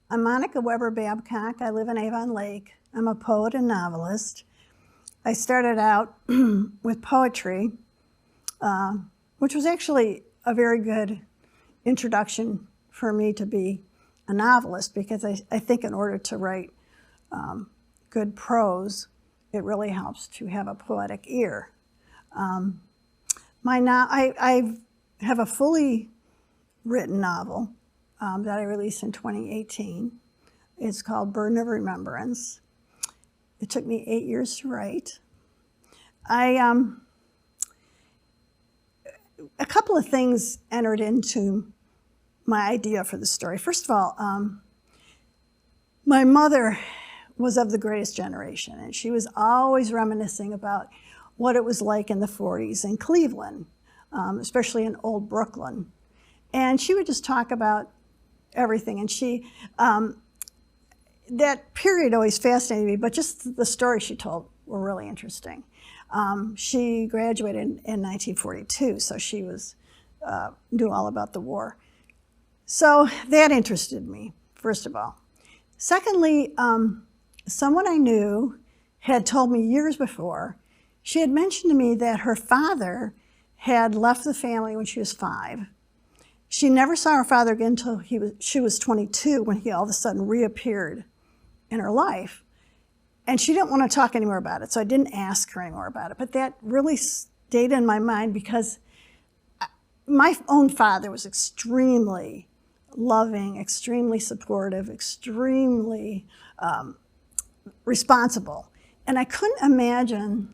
I'm Monica Weber Babcock. I live in Avon Lake. I'm a poet and novelist. I started out with poetry, which was actually a very good introduction for me to be a novelist, because I think in order to write good prose, it really helps to have a poetic ear. I have a fully written novel that I released in 2018. It's called Burden of Remembrance. It took me 8 years to write. A couple of things entered into my idea for the story. First of all, my mother was of the greatest generation, and she was always reminiscing about what it was like in the 40s in Cleveland, especially in old Brooklyn. And she would just talk about everything, and she, that period always fascinated me, but just the stories she told were really interesting. She graduated in 1942, so she knew all about the war. So that interested me, first of all. Secondly, someone I knew had told me years before, she had mentioned to me that her father had left the family when she was 5. She never saw her father again until she was 22, when he all of a sudden reappeared in her life. And she didn't want to talk anymore about it, so I didn't ask her anymore about it. But that really stayed in my mind, because my own father was extremely loving, extremely supportive, extremely responsible. And I couldn't imagine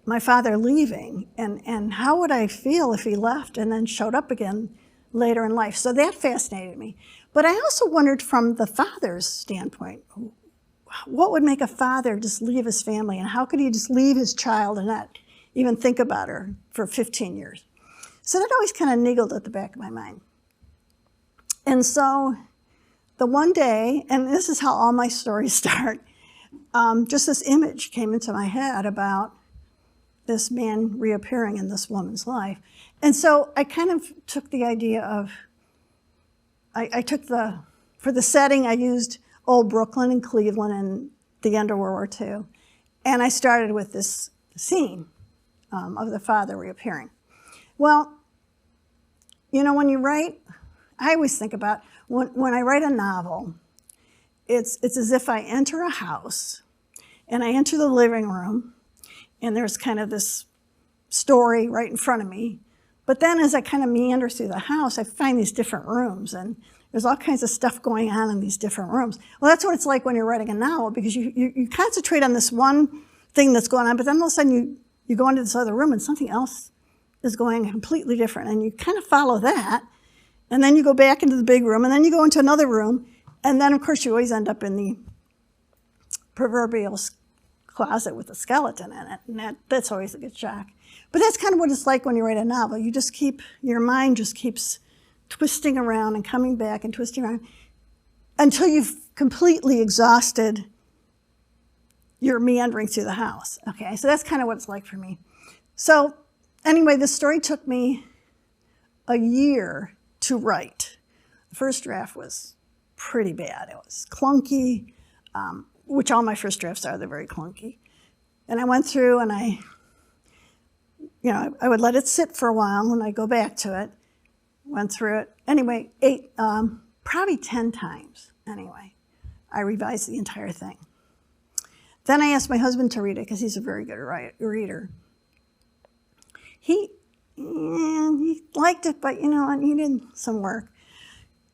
my father leaving, and how would I feel if he left and then showed up again later in life. So that fascinated me. But I also wondered, from the father's standpoint, what would make a father just leave his family, and how could he just leave his child and not even think about her for 15 years? So that always kind of niggled at the back of my mind. And so the one day, and this is how all my stories start, just this image came into my head about this man reappearing in this woman's life. And so I kind of took the idea of, for the setting, I used old Brooklyn and Cleveland and the end of World War II. And I started with this scene of the father reappearing. Well, you know, when you write, I always think about, when I write a novel, it's as if I enter a house, and I enter the living room, and there's kind of this story right in front of me. But then as I kind of meander through the house, I find these different rooms, and there's all kinds of stuff going on in these different rooms. Well, that's what it's like when you're writing a novel, because you concentrate on this one thing that's going on, but then all of a sudden you go into this other room and something else is going completely different, and you kind of follow that, and then you go back into the big room, and then you go into another room, and then of course you always end up in the proverbial closet with a skeleton in it, and that's always a good shock. But that's kind of what it's like when you write a novel. Your mind just keeps twisting around and coming back and twisting around until you've completely exhausted your meandering through the house. Okay, so that's kind of what it's like for me. So anyway, this story took me a year to write. The first draft was pretty bad. It was clunky, which all my first drafts are. They're very clunky. And I went through, and I would let it sit for a while, and I'd go back to it, went through it. Anyway, probably 10 times, anyway. I revised the entire thing. Then I asked my husband to read it, because he's a very good reader. He liked it, but he needed some work.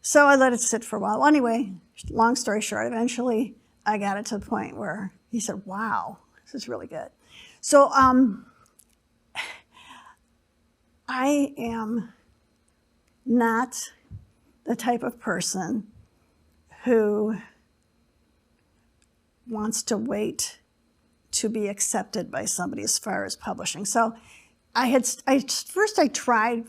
So I let it sit for a while. Well, anyway, long story short, eventually I got it to the point where he said, wow, this is really good. So I am not the type of person who wants to wait to be accepted by somebody as far as publishing. So first I tried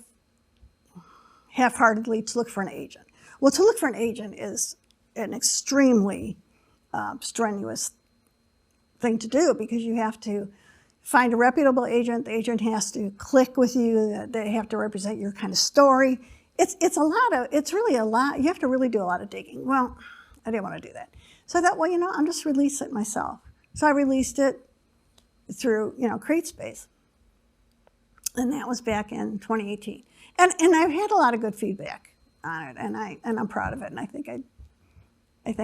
half-heartedly to look for an agent. Well, to look for an agent is an extremely strenuous thing to do, because you have to find a reputable agent. The agent has to click with you. They have to represent your kind of story. It's really a lot. You have to really do a lot of digging. Well, I didn't want to do that. So I thought, well, I'll just release it myself. So I released it through, CreateSpace. And that was back in 2018. And I've had a lot of good feedback on it, and I'm proud of it, and I think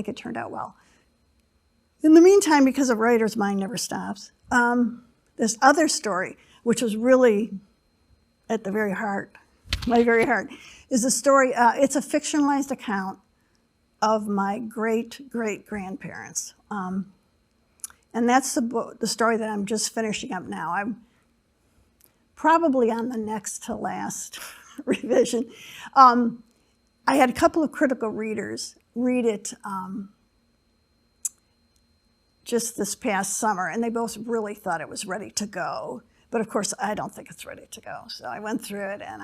it turned out well. In the meantime, because a writer's mind never stops, this other story, which was really at the very heart, my very heart, is a story, it's a fictionalized account of my great-great-grandparents. And that's the story that I'm just finishing up now. I'm probably on the next to last revision. I had a couple of critical readers read it just this past summer, and they both really thought it was ready to go. But of course, I don't think it's ready to go. So I went through it, and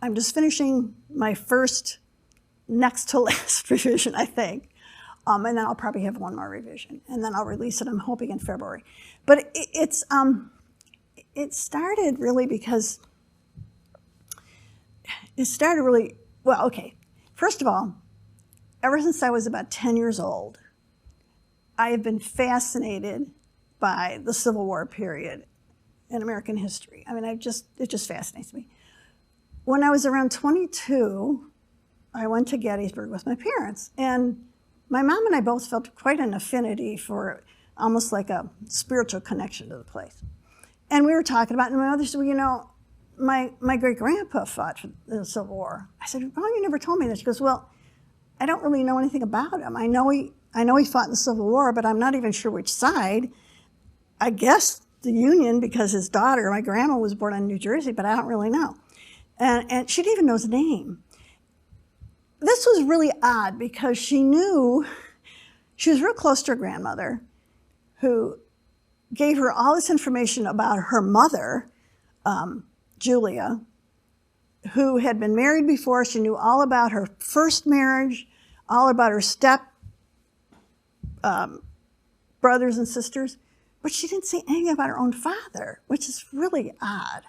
I'm just finishing my first next to last revision, I think. And then I'll probably have one more revision, and then I'll release it, I'm hoping, in February. But it started really because well, okay. First of all, ever since I was about 10 years old, I have been fascinated by the Civil War period in American history. I mean, it just fascinates me. When I was around 22, I went to Gettysburg with my parents, and my mom and I both felt quite an affinity for almost like a spiritual connection to the place. And we were talking about it, and my mother said, well, my great-grandpa fought in the Civil War. I said, oh, you never told me this. She goes, well, I don't really know anything about him. I know he fought in the Civil War, but I'm not even sure which side. I guess the Union, because his daughter, my grandma, was born in New Jersey, but I don't really know. And she didn't even know his name. This was really odd because she was real close to her grandmother, who gave her all this information about her mother, Julia, who had been married before. She knew all about her first marriage, all about her brothers and sisters, but she didn't say anything about her own father, which is really odd.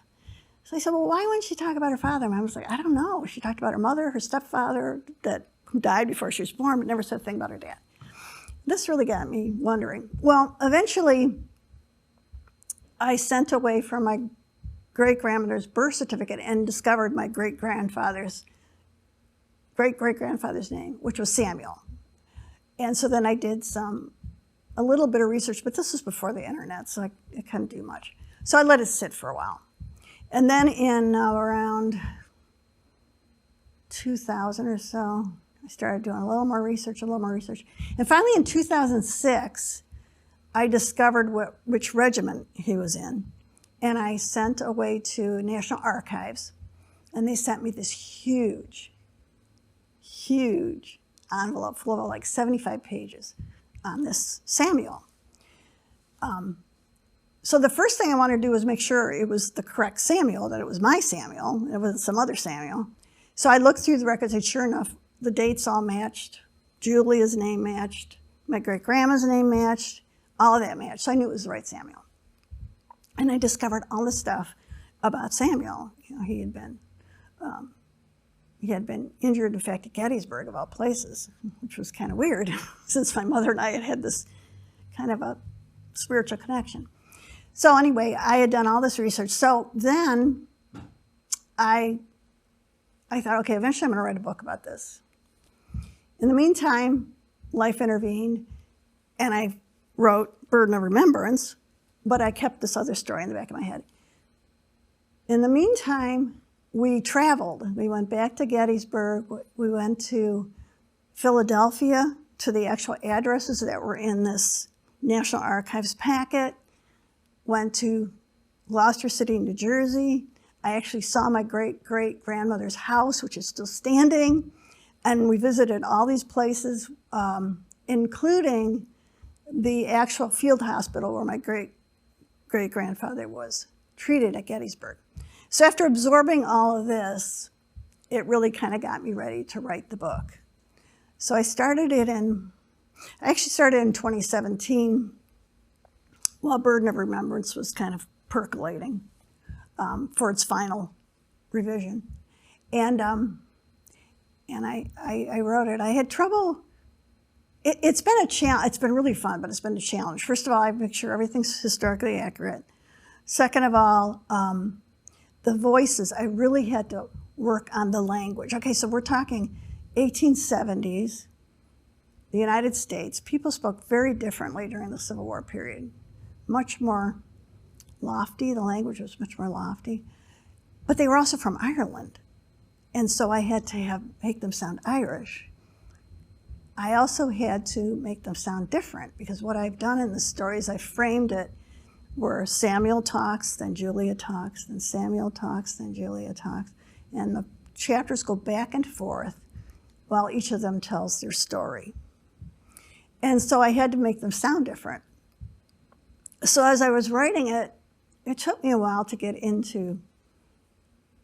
So I said, well, why wouldn't she talk about her father? And I was like, I don't know. She talked about her mother, her stepfather, who died before she was born, but never said a thing about her dad. This really got me wondering. Well, eventually, I sent away for my great-grandmother's birth certificate and discovered my great-great-grandfather's name, which was Samuel. And so then I did a little bit of research, but this was before the internet, so I couldn't do much. So I let it sit for a while. And then in around 2000 or so, I started doing a little more research. And finally in 2006, I discovered which regiment he was in. And I sent away to National Archives, and they sent me this huge envelope full of like 75 pages on this Samuel. So the first thing I wanted to do was make sure it was the correct Samuel, that it was my Samuel, it wasn't some other Samuel. So I looked through the records, and sure enough, the dates all matched. Julia's name matched. My great-grandma's name matched. All of that matched. So I knew it was the right Samuel. And I discovered all this stuff about Samuel. He had been injured, in fact, at Gettysburg, of all places, which was kind of weird, since my mother and I had this kind of a spiritual connection. So anyway, I had done all this research. So then I thought, okay, eventually I'm going to write a book about this. In the meantime, life intervened, and I wrote Burden of Remembrance, but I kept this other story in the back of my head. In the meantime, we traveled. We went back to Gettysburg. We went to Philadelphia, to the actual addresses that were in this National Archives packet. Went to Gloucester City, New Jersey. I actually saw my great-great-grandmother's house, which is still standing. And we visited all these places, including the actual field hospital where my great-great-grandfather was treated at Gettysburg. So after absorbing all of this, it really kind of got me ready to write the book. So I actually started in 2017, while Burden of Remembrance was kind of percolating for its final revision. And I wrote it. I had trouble It's been a challenge. It's been really fun, but it's been a challenge. First of all, I make sure everything's historically accurate. Second of all, the voices, I really had to work on the language. Okay, so we're talking 1870s, the United States. People spoke very differently during the Civil War period. Much more lofty, the language was much more lofty. But they were also from Ireland. And so I had to make them sound Irish. I also had to make them sound different, because what I've done in the stories, I framed it where Samuel talks, then Julia talks, then Samuel talks, then Julia talks. And the chapters go back and forth while each of them tells their story. And so I had to make them sound different. So as I was writing it, it took me a while to get into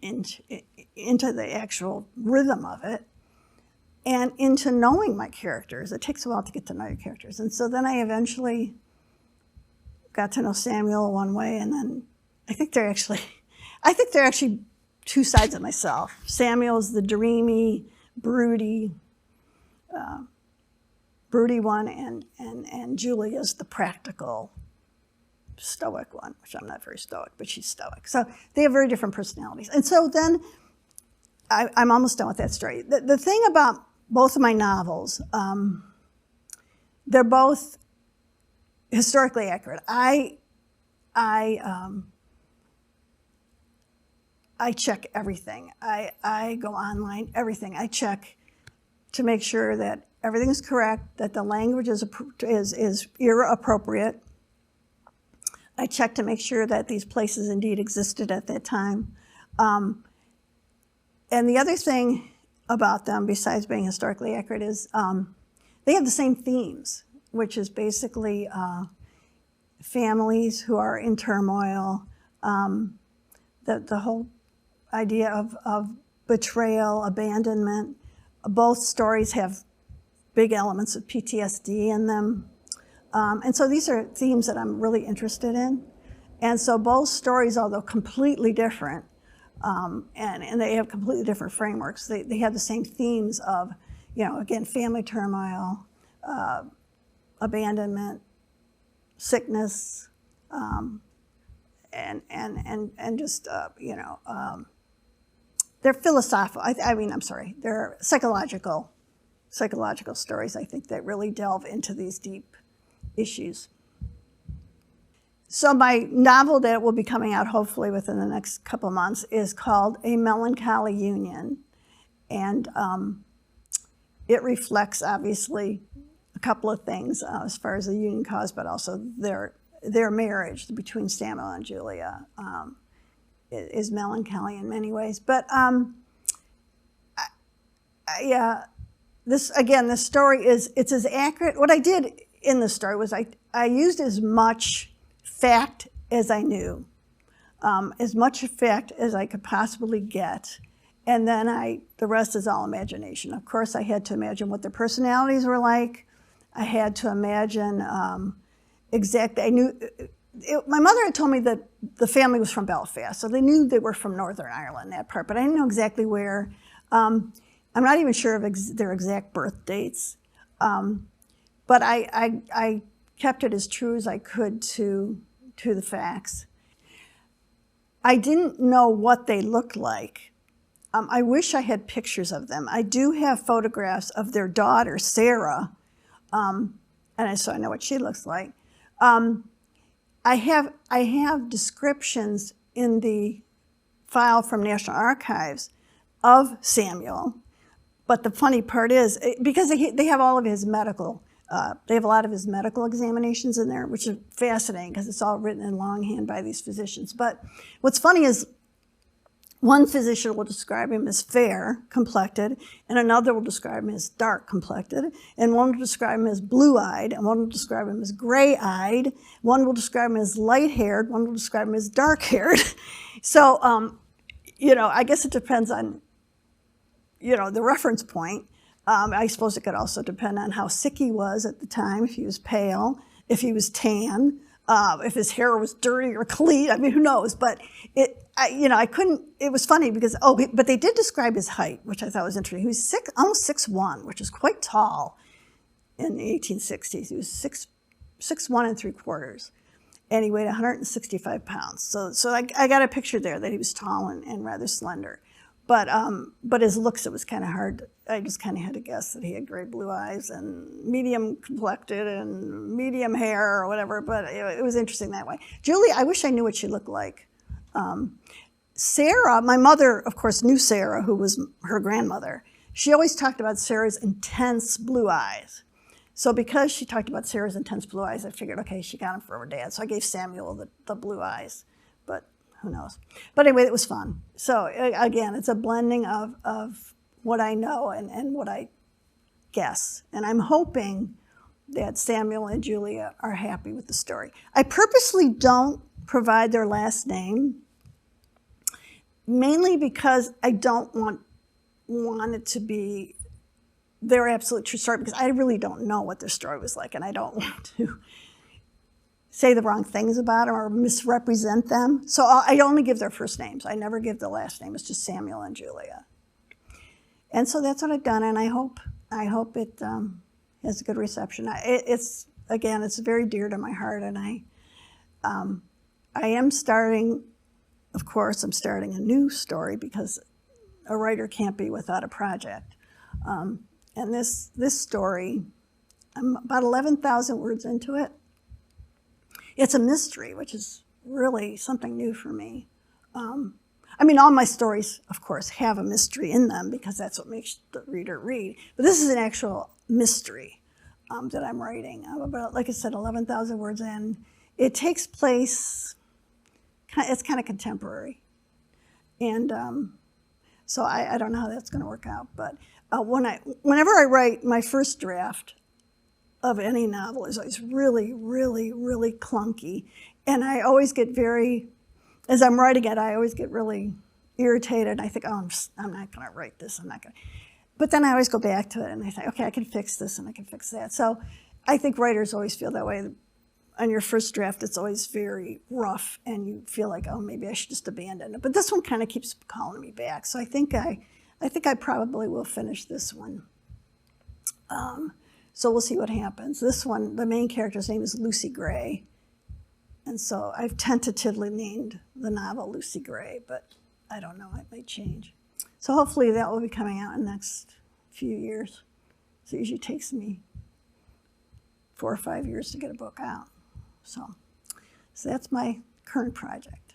the actual rhythm of it and into knowing my characters. It takes a while to get to know your characters. And so then I eventually got to know Samuel one way, and then I think they're actually two sides of myself. Samuel's the dreamy, broody one, and Julia's the practical, stoic one, which I'm not very stoic, but she's stoic. So they have very different personalities. And so then I'm almost done with that story. The thing about both of my novels, they're both historically accurate. I check everything. I go online, everything. I check to make sure that everything is correct, that the language is era appropriate. I check to make sure that these places indeed existed at that time. And the other thing about them, besides being historically accurate, is they have the same themes, which is basically families who are in turmoil, the whole idea of betrayal, abandonment. Both stories have big elements of PTSD in them. And so these are themes that I'm really interested in. And so both stories, although completely different, and they have completely different frameworks, they have the same themes of, again, family turmoil, abandonment, sickness, and just, they're philosophical, they're psychological stories, I think, that really delve into these deep issues. So my novel that will be coming out hopefully within the next couple months is called A Melancholy Union. And it reflects, obviously, a couple of things as far as the union cause, but also their marriage between Samuel and Julia is melancholy in many ways. But this story it's as accurate. What I did in the story was I used as much fact as I knew, as much fact as I could possibly get, and then the rest is all imagination. Of course, I had to imagine what their personalities were like. I had to imagine I knew. My mother had told me that the family was from Belfast, so they knew they were from Northern Ireland, that part, but I didn't know exactly where. I'm not even sure of their exact birth dates, but I kept it as true as I could to the facts. I didn't know what they looked like. I wish I had pictures of them. I do have photographs of their daughter, Sarah, so I know what she looks like. I have descriptions in the file from National Archives of Samuel, but the funny part is, because they have all of his medical, they have a lot of his medical examinations in there, which is fascinating because it's all written in longhand by these physicians. But what's funny is one physician will describe him as fair complected, and another will describe him as dark complected, and one will describe him as blue-eyed, and one will describe him as gray-eyed, one will describe him as light-haired, one will describe him as dark-haired. So, I guess it depends on, the reference point. I suppose it could also depend on how sick he was at the time, if he was pale, if he was tan, if his hair was dirty or clean. I mean, who knows? But I couldn't. It was funny because but they did describe his height, which I thought was interesting. He was almost 6'1", which is quite tall. in the 1860s. He was 6'1¾", and he weighed 165 pounds. So I got a picture there that he was tall and rather slender. But his looks, it was kind of hard. I just kind of had to guess that he had gray blue eyes and medium complected and medium hair or whatever, but it was interesting that way. Julie, I wish I knew what she looked like. Sarah, my mother, of course, knew Sarah, who was her grandmother. She always talked about Sarah's intense blue eyes. So because she talked about Sarah's intense blue eyes, I figured, okay, she got them for her dad. So I gave Samuel the blue eyes, but who knows? But anyway, it was fun. So again, it's a blending of what I know and what I guess. And I'm hoping that Samuel and Julia are happy with the story. I purposely don't provide their last name, mainly because I don't want it to be their absolute true story, because I really don't know what their story was like, and I don't want to say the wrong things about them or misrepresent them. So I only give their first names. I never give the last name. It's just Samuel and Julia. And so that's what I've done, and I hope it has a good reception. It's very dear to my heart, and I am starting, of course, I'm starting a new story because a writer can't be without a project. And this story, I'm about 11,000 words into it. It's a mystery, which is really something new for me. I mean, all my stories, of course, have a mystery in them because that's what makes the reader read. But this is an actual mystery that I'm writing. I'm about, like I said, 11,000 words in. It takes place, it's kind of contemporary. And so I don't know how that's going to work out. But whenever I write my first draft of any novel, is always really, really, really clunky. And I always get as I'm writing it, I always get really irritated. I think, oh, I'm not going to write this. I'm not going to. But then I always go back to it and I think, okay, I can fix this and I can fix that. So I think writers always feel that way. On your first draft, it's always very rough and you feel like, oh, maybe I should just abandon it. But this one kind of keeps calling me back. So I think I probably will finish this one. So we'll see what happens. This one, the main character's name is Lucy Gray. And so I've tentatively named the novel Lucy Gray, but I don't know, it might change. So hopefully that will be coming out in the next few years. So it usually takes me 4 or 5 years to get a book out. So that's my current project.